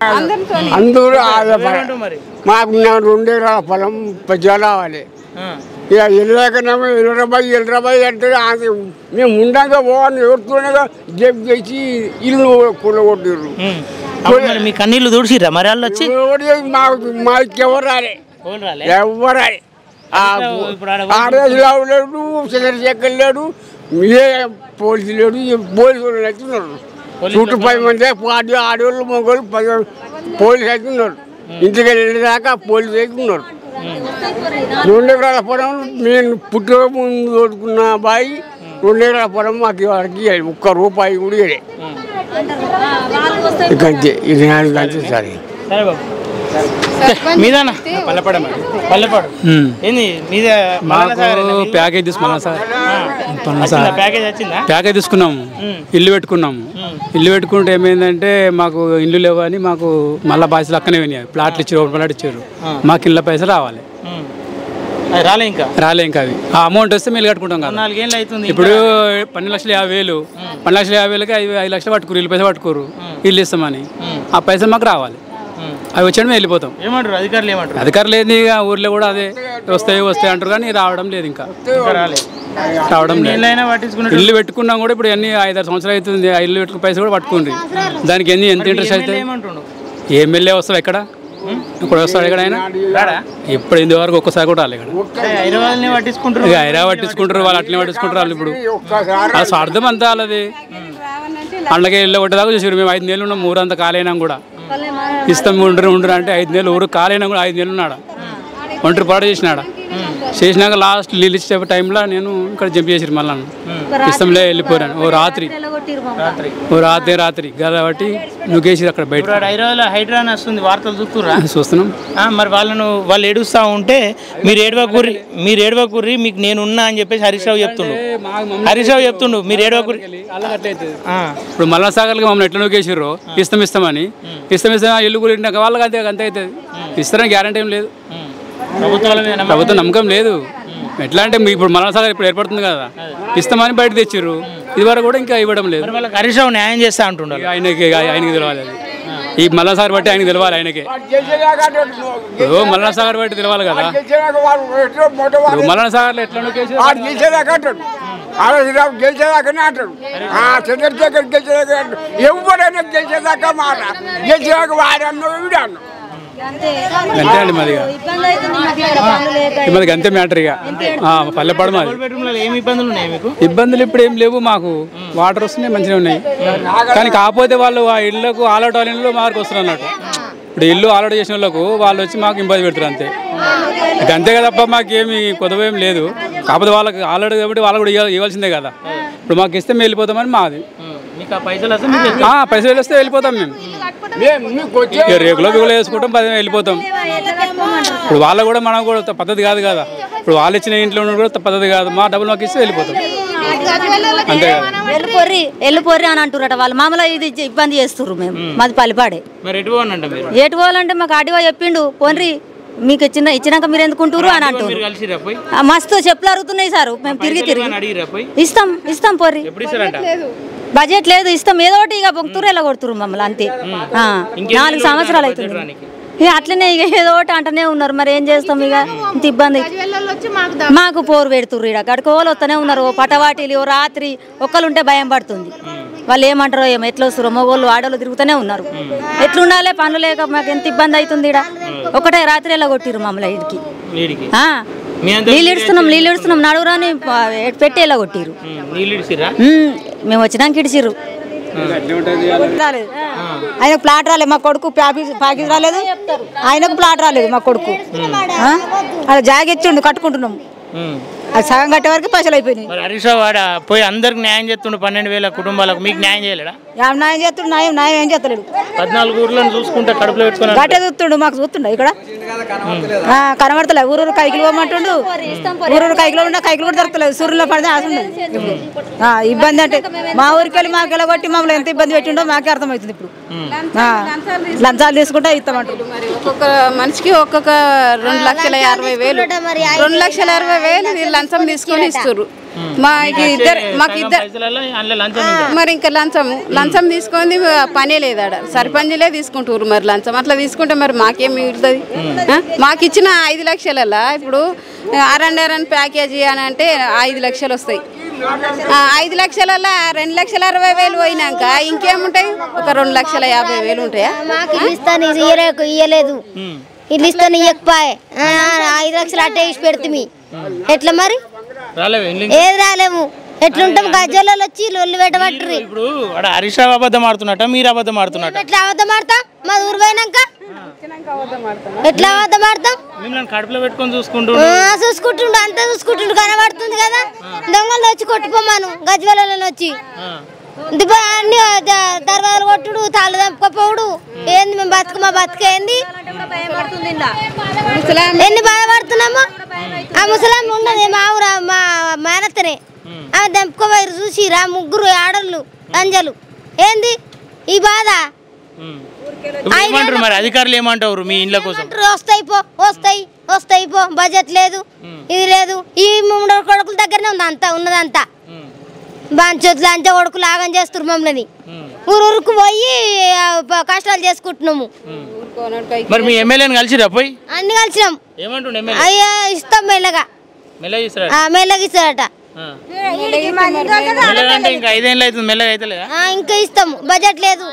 అందరూ మాకు 2 ఎకరాల పొలం పెద్దగా రావాలి. ఇక వెళ్ళాకనేమో 20 రూపాయలు అంటే మేము ఉండగా పోవాలి ఎవరితోనేగా జప్ చేసి ఇల్లు కూలగొట్టారు. మీ కన్నీళ్ళు తుడిచిర్రా మరి వాళ్ళు వచ్చి? మాకు ఎవరు రాలే, ఎవరు రాలే. ఆడేసిరావు లేడు, చంద్రశేఖర్ లేడు, ఏ పోలీసు లేడు. పోలీసులు అవుతున్నారు చుట్టూ 10 మంది ఆడవాళ్ళు మగవాళ్ళు 10 పోలీసు అవుతున్నారు. ఇంటికి వెళ్ళేదాకా పోలీసు అవుతున్నారు. 2 ఎకరాల పొలం నేను పుట్టిన ముందు తోడుకున్న బాయి 2 ఎకరాల పొలం మాకు వాడికి ₹1 కూడా ఇదే. ఇంకంతే ఇది అంతే సార్. ప్యాకేజ్ తీసుకున్నాం సార్. ప్యాకేజ్ తీసుకున్నాము, ఇల్లు పెట్టుకున్నాము. ఇల్లు పెట్టుకుంటే ఏమైందంటే మాకు ఇల్లు లేవని మాకు మళ్ళీ బాధ్యతలు అక్కనే వినాయి. ప్లాట్లు ఇచ్చారు, ప్లాట్ ఇచ్చారు. మాకు ఇళ్ళ పైసలు రావాలి, రాలే ఇంకా అవి. ఆ అమౌంట్ వస్తే మేము కట్టుకుంటాం కదా. ఇప్పుడు 12,50,000 12,50,000కి 5 లక్షలు పట్టుకోరు, ఇల్లు పైసలు పట్టుకోరు. ఇల్లు ఇస్తామని ఆ పైసలు మాకు రావాలి. అవి వచ్చాడు మేము వెళ్ళిపోతాం. అధికారులు ఏంది ఇక ఊర్లో కూడా అదే వస్తాయి అంటారు కానీ రావడం లేదు. ఇంకా రావడం లేదు. ఇల్లు పెట్టుకున్నాం కూడా ఇప్పుడు అన్ని 5-6 సంవత్సరాలు అవుతుంది. ఆ ఇల్లు పెట్టుకున్న పైసలు కూడా పట్టుకుండ్రి. దానికి ఎంత ఇంట్రెస్ట్ అయితే ఎమ్మెల్యే వస్తావు ఎక్కడ ఇక్కడ వస్తాడు ఎక్కడైనా ఇప్పుడు ఇంతవరకు ఒక్కసారి కూడా రాలే. ఇక్కడ హైదరాబాద్ పట్టించుకుంటారు వాళ్ళు, అట్లనే పట్టించుకుంటారు వాళ్ళు. ఇప్పుడు ఆ స్వార్థం అంతా వాళ్ళది. అందుకే ఇల్లు కొట్టేదాకా చూసారు. మేము 5 నెలలు ఉన్నాం, ఊరంతా కాలేనాం కూడా. ఇస్తాం ఉండరు అంటే 5 నెలలు ఊరు కాలేనా కూడా 5 నెలలు ఉన్నాడా. ఒంటరి పాటు చేసినాక లాస్ట్ నీళ్ళు ఇచ్చే టైంలో నేను ఇక్కడ జంప్ చేసిరు. మళ్ళీ ఇష్టంలే వెళ్ళిపోయాను. ఓ రాత్రి కాబట్టి నువ్వేసి అక్కడ బయట చూస్తున్నాం. మరి వాళ్ళు ఏడుస్తా ఉంటే మీరు ఏడవకుర్రి మీకు నేను ఉన్నా అని చెప్పేసి హరీష్ రావు చెప్తుండు. మీరు ఏడవకుర్రి. ఇప్పుడు మల్లన్న సాగర్కి మమ్మల్ని ఎట్లా నూకేసిర్రో ఇస్తామని ఇల్లు కూలినాక వాళ్ళకి అంతే అవుతుంది. ఇస్తారని గ్యారంటీ ఏం లేదు. ప్రభుత్వం నమ్మకం లేదు. ఎట్లా అంటే ఇప్పుడు మల్లన్న సాగర్ ఇప్పుడు ఏర్పడుతుంది కదా, ఇస్తామని బయట తెచ్చిర్రు. ఇది వరకు కూడా ఇంకా ఇవ్వడం లేదు. హరీష్ రావు న్యాయం చేస్తా అంటుండ్రు. ఆయనకి తెలవాలి. ఈ మల్లన్న సాగర్ బట్టి ఆయనకి తెలవాలి. ఆయనకే మల్లన్న సాగర్ బట్టి తెలవాలి కదా. మల్లన్న సాగర్లో ఎట్లా గెలిచేదాకానే అంటాడు. చంద్రశేఖర్ గెలిచేదాకా ఎవరైనా గెలిచేదాకా మాట గెలిచేదాకా వాడన్నా వీడన్నా అంతే అండి. మాది అంతే మ్యాటర్. ఇక పల్లెపాడు మాది. ఇబ్బందులు ఇప్పుడు ఏం లేవు. మాకు వాటర్ వస్తున్నాయి, మంచిగా ఉన్నాయి. కానీ కాకపోతే వాళ్ళు ఆ ఇళ్ళకు ఆల్అౌట్ వాళ్ళ ఇళ్ళు మాకు వస్తున్నారు అన్నట్టు. ఇప్పుడు ఇల్లు ఆల్అౌట్ చేసిన వాళ్ళకు వాళ్ళు వచ్చి మాకు ఇబ్బంది పెడతారు అంతే. అంతే కదప్ప, మాకేమి కొద్దిగా ఏం లేదు. కాకపోతే వాళ్ళకి ఆల్అౌట్ కాబట్టి వాళ్ళు కూడా ఇవ్వాల్సిందే కదా. ఇప్పుడు మాకు ఇస్తే మేము వెళ్ళిపోతామని మాది. పైసలు వస్తే వెళ్ళిపోతాం మేము. రేగులో బిగులో వేసుకుంటాం, 10 వెళ్ళిపోతాం. ఇప్పుడు వాళ్ళు కూడా మనం కూడా పద్ధతి కాదు కదా. ఇప్పుడు వాళ్ళు ఇచ్చిన ఇంట్లో కూడా పద్ధతి కాదు. మా డబ్బులు మాకు ఇస్తే వెళ్ళిపోతాం అంతే కదా. వెళ్ళిపోర్రి అని అంటున్నారట వాళ్ళు. మామూలుగా ఇది ఇబ్బంది చేస్తుర్రు. మేము మాది పల్లిపాడే. ఎటు పోవాలంటే మాకు ఆడివో చెప్పిండు, పోన్రి మీకు ఇచ్చినాక మీరు ఎందుకుంటారు అని అంటారు. మస్తు చెప్పులు అరుగుతున్నాయి సార్. మేము తిరిగి ఇస్తాం పోర్రి. బడ్జెట్ లేదు, ఇస్తాం ఏదో ఒకటి. ఇక బొంగుతురు ఎలా కొడుతురు మమ్మల్ని అంతే. 4 సంవత్సరాలు అవుతుంది. ఇక అట్లనే ఇక ఏదో ఒకటి అంటనే ఉన్నారు. మరి ఏం చేస్తాం ఇక ఇంత ఇబ్బంది. మాకు పోరు పెడుతుర్రు. ఇక్కడ గడుకోవాలి వస్తూనే ఉన్నారు. పటవాటీలు రాత్రి ఒక్కరుంటే భయం పడుతుంది. వాళ్ళు ఏమంటారో ఏమో, ఎట్లా వస్తారో. మగోళ్ళు ఆడోళ్ళు తిరుగుతూనే ఉన్నారు. ఎట్లుండాలి పనులు లేక మాకు ఎంత ఇబ్బంది అవుతుంది. ఇక్కడ ఒకటే రాత్రి ఎలా కొట్టిరు మమ్మల్ని ఇడికి. నీళ్ళు ఇడుస్తున్నాం నడువురాని పెట్టి ఎలా కొట్టిరు. మేము వచ్చినాక ఇడిచిర్రు. ఆయనకు ప్లాట్ రాలేదు, మా కొడుకు ప్యాకేజ్ రాలేదు. ఆయనకు ప్లాట్ రాలేదు, మా కొడుకు. అది జాగిచ్చిండు, కట్టుకుంటున్నాము. అది సగం కట్టే వరకు పైసలు అయిపోయినాయి. హరీష్ రావు పోయి అందరికి న్యాయం చేస్తుండు. 12,000 కుటుంబాలకు మీకు న్యాయం చేయలేడా? న్యాయం చేస్తుండు. న్యాయం ఏం చేస్తలేడు. 14 ఊర్లను చూసుకుంటే కడుపులో పెట్టుకుని గట్టే చూస్తుండు. మాకు చూస్తుండ ఇక్కడ కనబడతలే. ఊరూరు కైకిలు పోమంటుండు. ఊరూరు కైకిలో ఉన్న కైకిలు కూడా దొరకలేదు. సూర్యులో పడితే ఆసుండదు. ఇబ్బంది అంటే మా ఊరికి వెళ్ళి మాకు ఎలా కొట్టి మమ్మల్ని ఎంత ఇబ్బంది పెట్టిండో మాకే అర్థమవుతుంది. ఇప్పుడు లంచాలు తీసుకుంటే ఇస్తామంటారు. ఒక్కొక్క మనిషికి ఒక్కొక్క 2,60,60,000 2,60,60,000 లంచం తీసుకొని ఇస్తారు. మాకు ఇద్దరు మరి ఇంకా లంచం తీసుకుంది పనే లేదు ఆడ సర్పంచ్లే తీసుకుంటారు మరి లంచం అట్లా తీసుకుంటే మరి మాకేం మిగులుతుంది మాకు ఇచ్చిన 5 లక్షలలో ఇప్పుడు R&R ప్యాకేజీ అని అంటే 5 లక్షలు వస్తాయి 5 లక్షలలో 2,60,000 పోయినాక ఇంకేముంటాయి ఒక 2,50,000 ఉంటాయా మాకు ఇయ్యలేదు ఇల్లు ఇస్తాను ఇయ్యకపోయే 5 లక్షలు అట్టే ఇచ్చి పెడుతుంది ఎట్లా మరి ఏది రాలేము ఎట్లుంటాం గజ్జలలో వచ్చి లొల్లి పెట్టబట్టరు ఇప్పుడు హరీష్ రావు అబద్ధం ఆడుతున్నట్ట మీరు అబద్ధం ఆడుతున్నట్ట ఎట్లా అబద్ధం ఆడతాం మా ఊరు పోయినాక ఎట్లా అబద్ధం ఆడతాం మిమ్మల్ని కడుపులో పెట్టుకొని చూసుకుంటూ అంతా చూసుకుంటుండు కనబడుతుంది కదా దొంగలు వచ్చి కొట్టుకోమాను గజ్వెలలో వచ్చి అన్ని దర్వాజలు కొట్టుడు తాళ్ళు దంపుకోపోవుడు ఏంది మేము మా బతికేంది ఎన్ని బాధపడుతున్నాము ఆ ముసలాం ఉన్నది మా ఊరు మా మేనత్తనే ఆమె దంపుకోపోయారు చూసిరా 3 ఆడళ్ళు అంజలు ఏంది ఈ బాధ మరి అధికారులు ఏమంటారు మీ ఇండ్ల కోసం వస్తాయి పో బడ్జెట్ లేదు ఇది లేదు ఈ 3 కొడుకుల దగ్గరనే ఉంది అంతా ఉన్నదంతా బాంచోతులు అంతా కొడుకులు ఆగం చేస్తారు మమ్మల్ని ఊరుకు పోయి కష్టాలు చేసుకుంటున్నాము మరి మీ ఎమ్మెల్యేని కలిసిరా పోయి అన్ని కలిసినాం ఏమంటుండే అయ్యా ఇస్తాం మెల్లగా ఇస్తారట ఇంకా 5 ఏళ్ళు అవుతుంది మెల్లగా అయితే ఇంకా ఇస్తాము బడ్జెట్ లేదు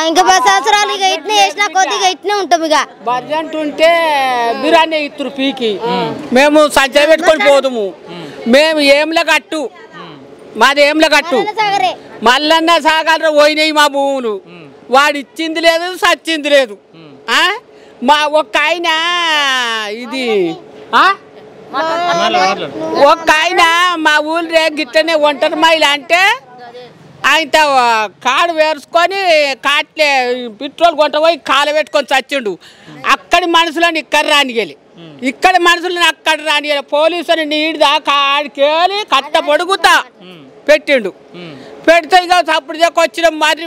ఇంకా 10 సంవత్సరాలు ఇక ఇట్నే చేసినా కొద్దిగా ఇట్నే ఉంటాం ఇక బడ్జెట్ ఉంటే బిర్యానీ ఇస్తారు పీకి మేము సంచయం పెట్టుకొని పోదుము మేము ఏంల కట్టు మాది ఏంల కట్టు మల్లన్న సాగర్ పోయినాయి మా భూములు వాడు ఇచ్చింది లేదు సచ్చింది లేదు మా ఒక్క ఆయన ఇది ఒక్క ఆయన మా ఊళ్ళో గిట్టనే ఒంటరి మైలు అంటే ఆయన కాడు వేసుకొని కాట్లే పెట్రోల్ కొంట పోయి కాలు పెట్టుకొని చచ్చిండు అక్కడి మనుషులను ఇక్కడ రానియాలి ఇక్కడ మనుషులను అక్కడ రానియాలి పోలీసుని నీడు దాకా ఆడికేలి కట్ట పొడుగుతా పెట్టిండు పెడితే ఇక అప్పుడు వచ్చిన మరి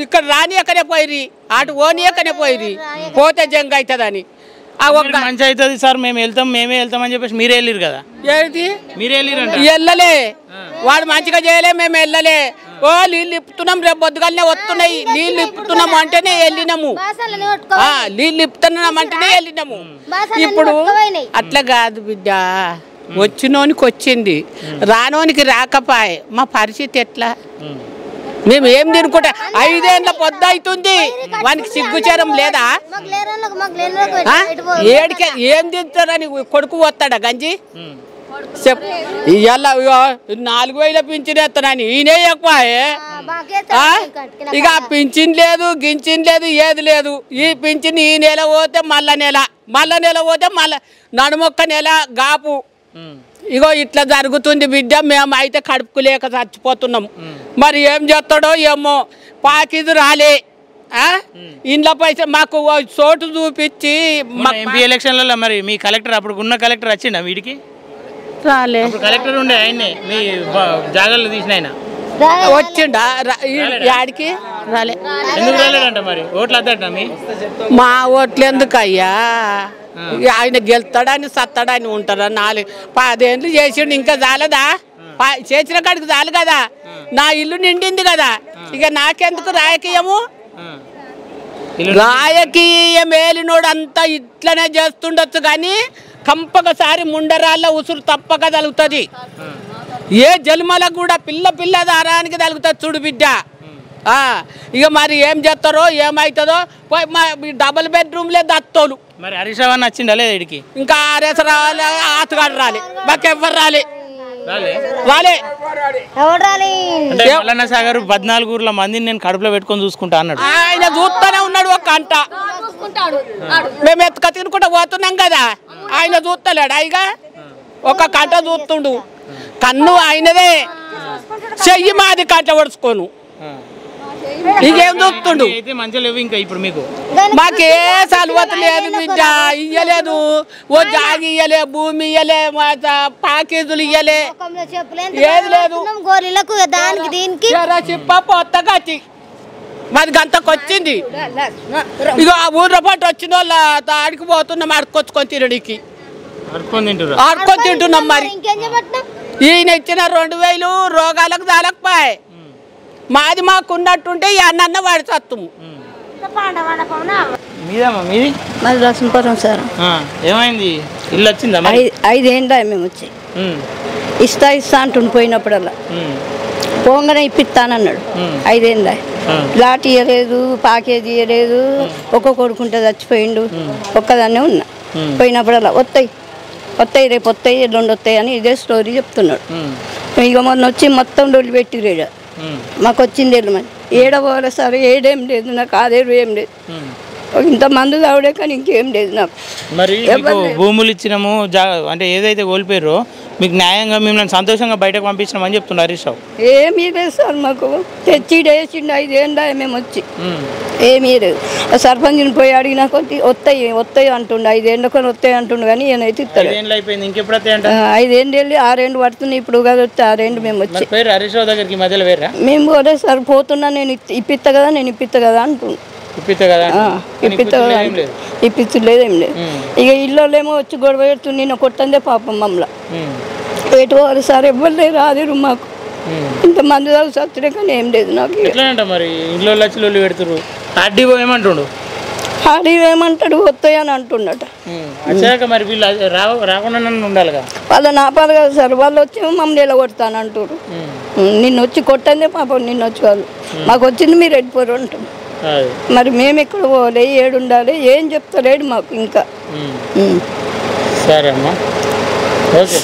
ఇక్కడ రానియకనే పోయిరి అటు ఓనియకనే పోయిరి పోతే జంగ అవుతుందని మంచి అవుతుంది సార్ మేమే వెళ్తామని చెప్పేసి మీరే వెళ్ళారు కదా ఏంటి మీరే వెళ్ళలే వాడు మంచిగా చేయలే మేము వెళ్ళలే ఓ నీళ్ళు ఇప్పుతున్నాం రేపు పొద్దుగానే వస్తున్నాయి నీళ్ళు ఇప్పుతున్నాము అంటేనే వెళ్ళినాము నీళ్ళు ఇప్పుతున్నాం అంటేనే వెళ్ళినాము ఇప్పుడు అట్లా కాదు బిడ్డ వచ్చినోనికి వచ్చింది రానోనికి రాకపాయే మా పరిస్థితి ఎట్లా మేము ఏం తినుకుంటా 5 ఏళ్ళ పొద్దు అవుతుంది వానికి సిగ్గుచారం లేదా ఏడికే ఏం తింటారని కొడుకు వస్తాడా గంజి ఇవాళ 4,000 పింఛన్ ఎత్తానని ఈయనే ఎక్కువే ఇక పింఛన్ లేదు గించిన లేదు ఏది లేదు ఈ పింఛన్ ఈ నెల పోతే మళ్ళా నెల పోతే మళ్ళా నడుమొక్క నెల గాపు ఇగో ఇట్లా జరుగుతుంది బిడ్డ మేము అయితే కడుపుకు లేక చచ్చిపోతున్నాం మరి ఏం చేస్తాడో ఏమో పాకిది రాలే ఇంట్లో పైసా మాకు చోటు చూపించి ఎంపీ ఎలక్షన్లలో మరి మీ కలెక్టర్ అప్పుడు ఉన్న కలెక్టర్ వచ్చిండా వీడికి రాలే కలెక్టర్ ఉండే ఆయనే మీ జాగాల్లో తీసిన ఆయన వచ్చిండా యాడికి రాలే ఎందుకు రాలేదంట మరి ఓట్లు వద్దట మా ఓట్లు ఎందుకు అయ్యా ఆయన గెలుతాడని సత్తాడని ఉంటారా 4-10 ఏళ్ళు చేసిండు ఇంకా చాలదా చేసిన కాడికి చాలు కదా నా ఇల్లు నిండింది కదా ఇక నాకెందుకు రాజకీయము రాజకీయం ఏలినోడు అంతా ఇట్లనే చేస్తుండొచ్చు కానీ కంపకసారి ముండరాళ్ళ ఉసురు తప్పక తగులుతుంది ఏ జన్మలకు కూడా పిల్ల దారానికి తగులుతుంది చూడు బిడ్డ ఇక మరి ఏం చేస్తారో ఏమవుతుందో డబుల్ బెడ్రూమ్లే దత్తోలు మరి హరీష్ రావు వచ్చిండా లేదా ఇడికి ఇంకా ఆర్ఎస్ రాలే ఆతగాడు రాలే మాకెవ్వరు రాలే మల్లన్న సాగర్ 14 ఊర్ల మందిని నేను కడుపులో పెట్టుకొని చూసుకుంటా అన్నాడు ఆయన చూస్తూనే ఉన్నాడు ఒక గంట మేము ఎత్తుక తినుకుంటా పోతున్నాం కదా ఆయన చూస్తలేడు అయిగా ఒక గంట చూస్తుండు కన్ను ఆయనదే చెయ్యి మాది కంట పడుచుకోను ఇంకేం చూస్తుండు మాకే సలవత లేదు బిడ్డ ఇయ్యలేదు ఓ జాగి ఇయ్యలే భూమి ఇయ్యలే ప్యాకేజీలు ఇయ్యలే ఏది లేదు చిప్ప పొత్తగచ్చి మాది గంతకు వచ్చింది ఇక ఆ ఊర్లో పాటు వచ్చిన వాళ్ళు ఆడికి పోతున్నాం ఆడుకొచ్చుకొని తినడానికి ఆడుకొని తింటున్నాం మరి. ఈయన ఇచ్చిన 2000 రోగాలకు దాలకపోయాయి. మాది మాకు ఉన్నట్టుంటే ఈ అన్న వాడి సత్తుము. మాది లక్ష్మీపురం సార్. ఏమైంది? ఇల్లు వచ్చిందా? 5 ఏళ్ళ మేము వచ్చి ఇస్తా అంటుండు పోయినప్పుడల్లా. పోగానే ఇప్పిస్తానన్నాడు. 5 ఏళ్ళ లాట్ ఇయ్యలేదు, ప్యాకేజ్ ఇయ్యలేదు. ఒక్క కొడుకుంటే చచ్చిపోయిండు. ఒక్కదాన్నే ఉన్నా. పోయినప్పుడల్లా వస్తాయి రేపు వస్తాయి ఎల్లుండి వస్తాయి అని ఇదే స్టోరీ చెప్తున్నాడు. ఇక మొన్న వచ్చి మొత్తం డొల్లి పెట్టిరేడ. మాకు వచ్చింది వెళ్ళమని. పోవాలి సార్, ఏడేం లేదు నాకు, ఆదేరు ఏం లేదు. ఇంత మందు తావుడే కానీ ఇంకేం లేదు నాకు. మరి భూములు ఇచ్చినాము అంటే ఏదైతే కోల్పోయారో మీకు న్యాయంగా మిమ్మల్ని సంతోషంగా బయటకు పంపించినామని చెప్తున్నారు హరీష్ రావు. ఏమీ లేదు సార్, మాకు తెచ్చిడేసిండు 5 ఏళ్ళ మేము వచ్చి. ఏమీ లేదు. సర్పంచ్ని పోయి అడిగినా కొద్ది వస్తాయి అంటుండు. 5 ఏళ్ళ కొని వస్తాయి అంటుండు కానీ ఈయనైతే ఇస్తాడు. 5 ఏళ్ళు వెళ్ళి 6 ఏళ్ళు పడుతున్నాయి. ఇప్పుడు కదా వచ్చి 6 ఏళ్ళు మేము వచ్చి హరీష్ రావు దగ్గరికి మధ్యలో వేరా మేము పోలే సార్. పోతున్నా నేను ఇప్పిస్తా కదా అంటుండు. ఇప్పించలేదు ఏం లేదు. ఇక ఇల్లులేమో వచ్చి గొడవ పెడుతుంది. నేను కొట్టందే పాపం మమ్మల్ని. ఎటు పోవాలి సార్, ఎవ్వరు లేరు రాదు మాకు. ఇంత మంది దాకా సత్తుడే కానీ ఏం లేదు నాకు. మరి ఇంట్లో లక్షలు పెడుతురు. ఆర్డీఓ ఏమంటుండు? ఆర్డీఓ ఏమంటాడు వస్తాయని అంటున్నట. మరి వీళ్ళు రాకుండా ఉండాలిగా. వాళ్ళు నాపాలి కదా సార్. వాళ్ళు వచ్చి మమ్మల్ని ఎలా కొడతాను అంటారు. నిన్న వచ్చి కొట్టందే పాపం. నిన్న వచ్చి వాళ్ళు మాకు వచ్చింది మీరు ఎడిపోరు అంటాం. మరి మేము ఎక్కడ పోవాలి, ఏడుండాలి, ఏం చెప్తలేడు మాకు ఇంకా. సరే అమ్మా, ఓకే.